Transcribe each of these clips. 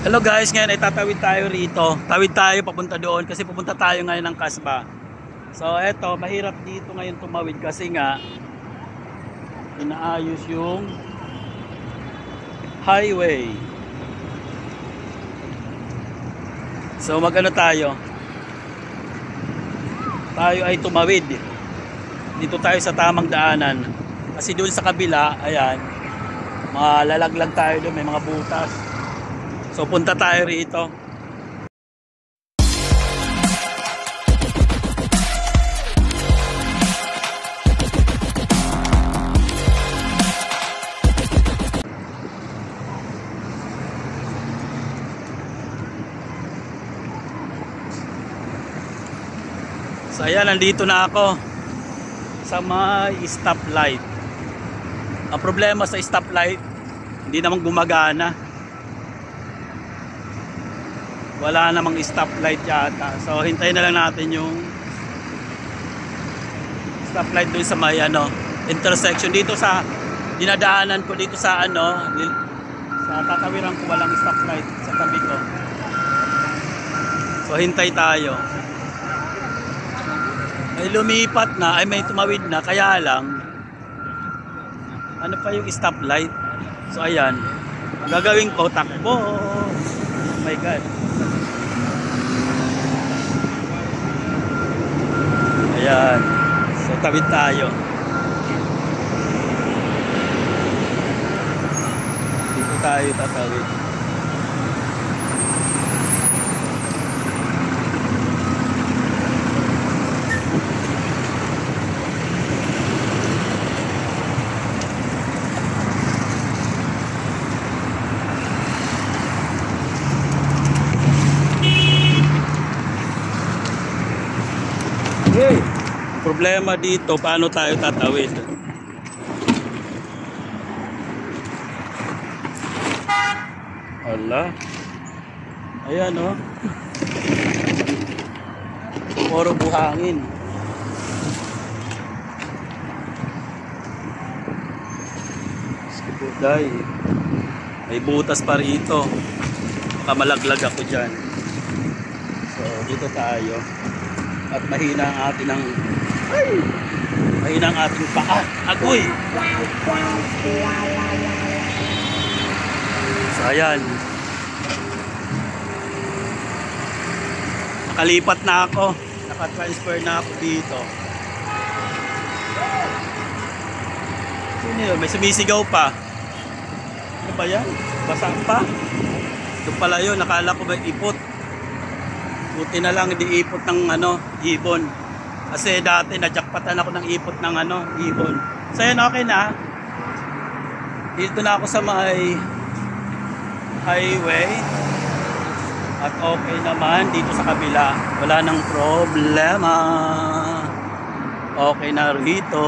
Hello guys, ngayon ay tatawid tayo rito. Tawid tayo papunta doon kasi pupunta tayo ngayon ng Kasba. So eto, mahirap dito ngayon tumawid kasi nga inaayos yung highway. So magano tayo? Tayo ay tumawid. Dito tayo sa tamang daanan. Kasi doon sa kabila, ayan, malalaglag tayo doon, may mga butas. So punta tayo rito. So ayan, nandito na ako sa may stoplight. Ang problema sa stoplight, hindi naman gumagana. Wala namang stoplight yata. So hintayin na lang natin yung stoplight doon sa may intersection dito sa dinadaanan ko dito sa sa tatawiran ko, walang stoplight sa tabi ko. So hintay tayo. Ay lumipat na, ay may tumawid na, kaya lang ano pa yung stoplight. So ayan, ang gagawin ko, takbo. Oh my god. Ayan, so tawid tayo. Dito tayo tatawid. Problema dito, paano tayo tatawid? Hala. Ayan oh. Puro buhangin. Skuday. May butas pa rito. Baka malaglag ako dyan. So dito tayo. At mahina ang atin mahina ang ating paa. Agoy! So ayan, nakalipat na ako, nakatransfer na ako dito. Sino yun? May sumisigaw pa. Ano ba yan? Basa pa? Ito pala yun, nakala ko may ipot. Buti na lang hindi ipot ng ibon. Kasi dati najakpatan ako ng ipot ng ibon. So yan, okay na. Dito na ako sa may highway. At okay naman dito sa kabila. Wala nang problema. Okay na rito.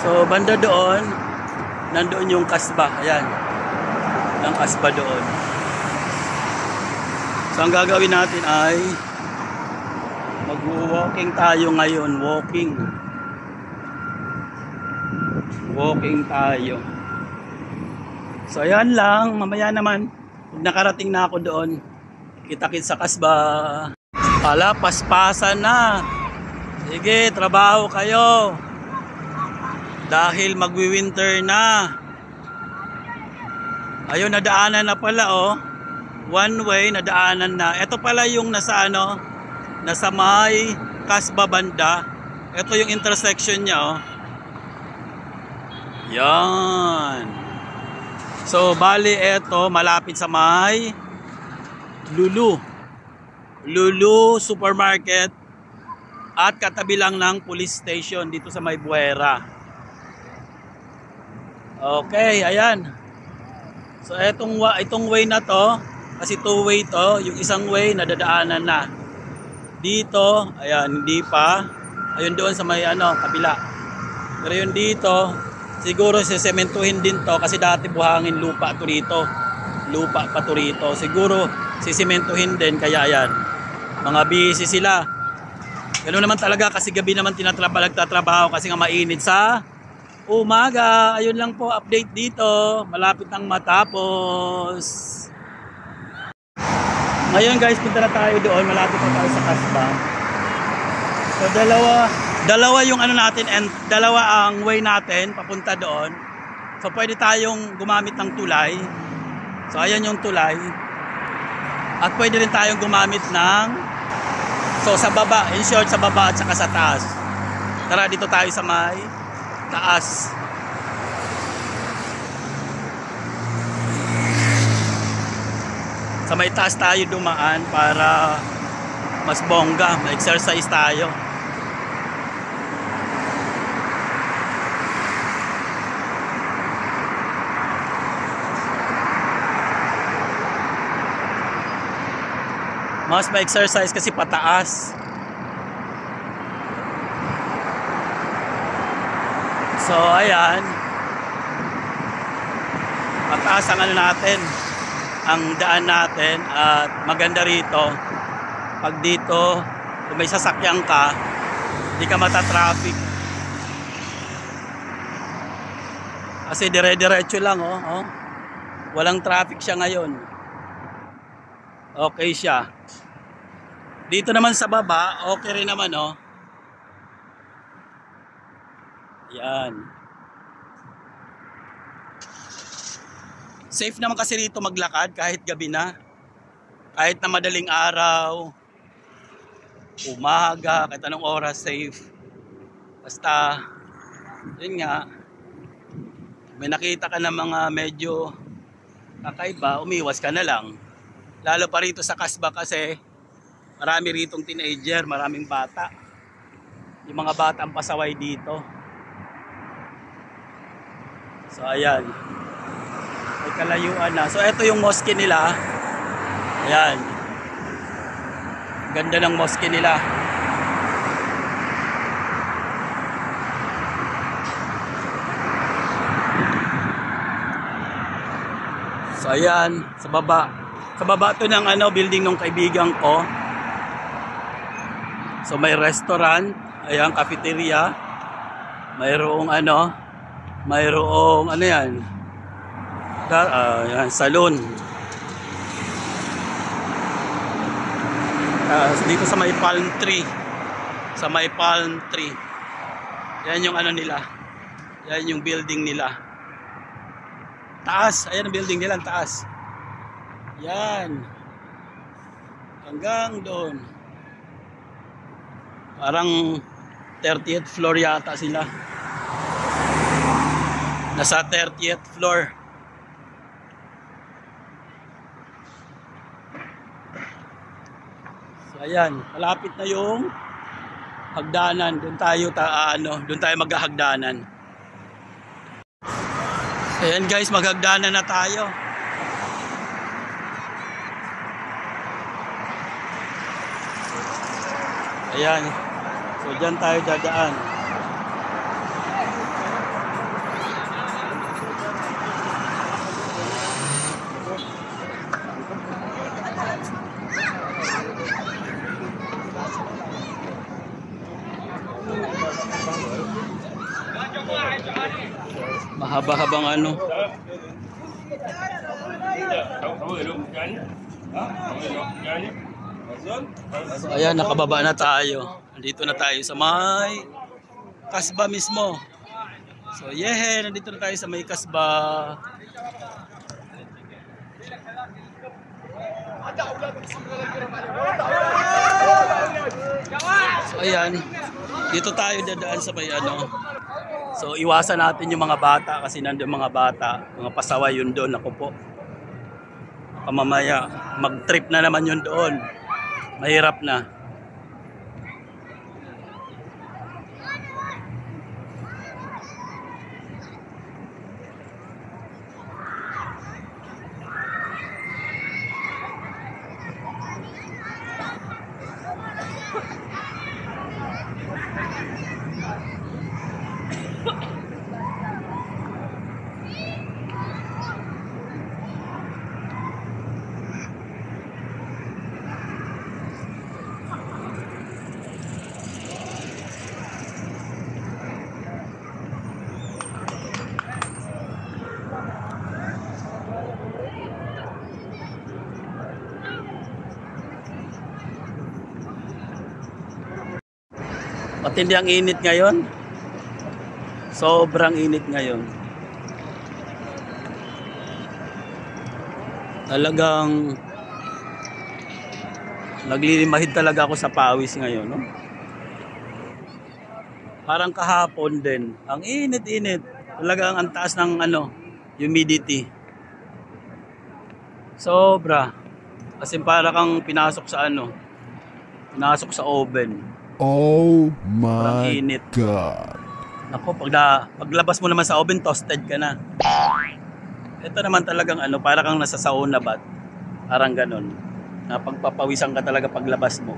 So banda doon, nandoon yung Kasba. Ayan. Ang Kasba doon. So ang gagawin natin ay mag-walking tayo ngayon. Walking tayo. So ayan lang, mamaya naman pag nakarating na ako doon, kita-kits sa Kasba. Pala, paspasan na. Sige, trabaho kayo. Dahil magwi-winter na. Ayun, nadaanan na pala oh. One way, nadaanan na. Ito pala yung nasa nasa may Kasba banda. Ito yung intersection niya oh. Yan. So bali ito malapit sa may Lulu Supermarket at katabi lang ng police station dito sa may Buera. Okay, ayan. So itong way na to, kasi two-way to, yung isang way nadadaanan na. Dito, ayan, hindi pa. Ayun doon sa may kabila. Pero yun dito, siguro sisementuhin din to kasi dati buhangin lupa to rito. Lupa pa to rito. Siguro sisementuhin din kaya ayan. Mga busy sila. Ganoon naman talaga kasi gabi naman nagtatrabaho kasi nga mainit sa umaga. Ayun lang po, update dito. Malapit nang matapos. Ngayon guys, punta na tayo doon. Malapit na tayo sa kasbah. So dalawa yung ano natin and dalawa ang way natin papunta doon. So pwede tayong gumamit ng tulay. So ayan yung tulay. At pwede rin tayong gumamit ng sa baba, in short sa baba at saka sa taas. Tara dito tayo sa may taas. Sa may taas tayo dumaan para mas bongga, ma-exercise tayo. Mas ma-exercise kasi pataas. So ayan, pataas ang ano natin, ang daan natin. At maganda rito pag dito kung may sasakyan ka, hindi ka matatraffic kasi dire-diretso lang. Walang traffic siya ngayon, okay siya. Dito naman sa baba okay rin naman. Yan. Safe naman kasi rito maglakad kahit gabi na. Kahit na madaling araw, umaga, kahit anong oras, safe. Basta, yun nga, may nakita ka na mga medyo kakaiba, umiwas ka na lang. Lalo pa rito sa kasbah kasi marami ritong teenager, maraming bata. Yung mga bata ang pasaway dito. So ayan, may kalayuan na. So ito yung mosque nila. Ayan, ganda ng mosque nila. So ayan, sa baba. Sa baba to ng building ng kaibigan ko. So may restaurant, ayan, cafeteria. Mayroong mayroong yan? Yan, salon. Dito sa may palm tree. Sa may palm tree. Yan yung nila. Yan yung building nila. Taas, ayan ang building nila, taas. Yan. Hanggang doon. Parang 30th floor yata sila. Nasa 30th floor. So ayan, malapit na yung hagdanan. Doon tayo maghahagdanan. Ayan guys, maghagdanan na tayo. Ayan. So dyan tayo dadaan. Mahaba-habang So ayan, nakababa na tayo. Nandito na tayo sa may kasbah mismo. So nandito na tayo sa may kasbah. So ayan, dito tayo dadaan sa may So iwasan natin yung mga bata kasi nandoon mga bata, mga pasaway yun doon. Ako po, mamaya mag-trip na naman yun doon. Mahirap na. Matindi ang init ngayon. Sobrang init ngayon. Talagang naglilimahid talaga ako sa pawis ngayon, no? Parang kahapon din. Ang init-init. Talagang ang taas ng humidity. Sobra. Kasi para kang pinasok sa pinasok sa oven. Oh Parang my init. God. Ako, paglabas mo naman sa oven, toasted ka na. Ito naman talagang para kang nasa sauna bath. Parang ganun. Na pagpapawisan ka talaga paglabas mo.